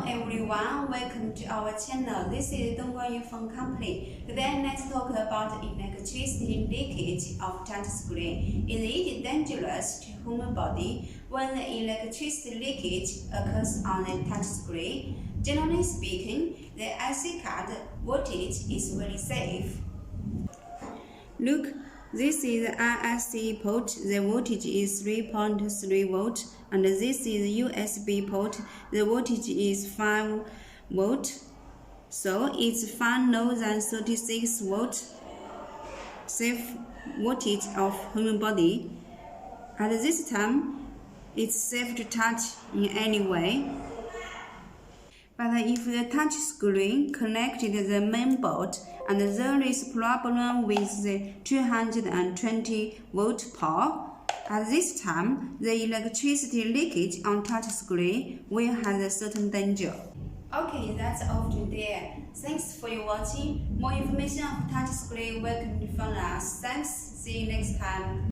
everyone, welcome to our channel. This is Berøringsfølsom company. Today let's talk about electricity leakage of touchscreen. Is it dangerous to human body when the electricity leakage occurs on the touchscreen? Generally speaking, the IC card voltage is very safe. Look, this is the RSC port. The voltage is 3.3 volt, and this is the USB port. The voltage is 5 volt, so it's far lower than 36 volt. Safe voltage of human body. At this time, it's safe to touch in any way. But if the touch screen connected to the main board and there is problem with the 220 volt power, at this time the electricity leakage on touch screen will have a certain danger. Okay, that's all today. Thanks for your watching. More information of touch screen welcome from us. Thanks. See you next time.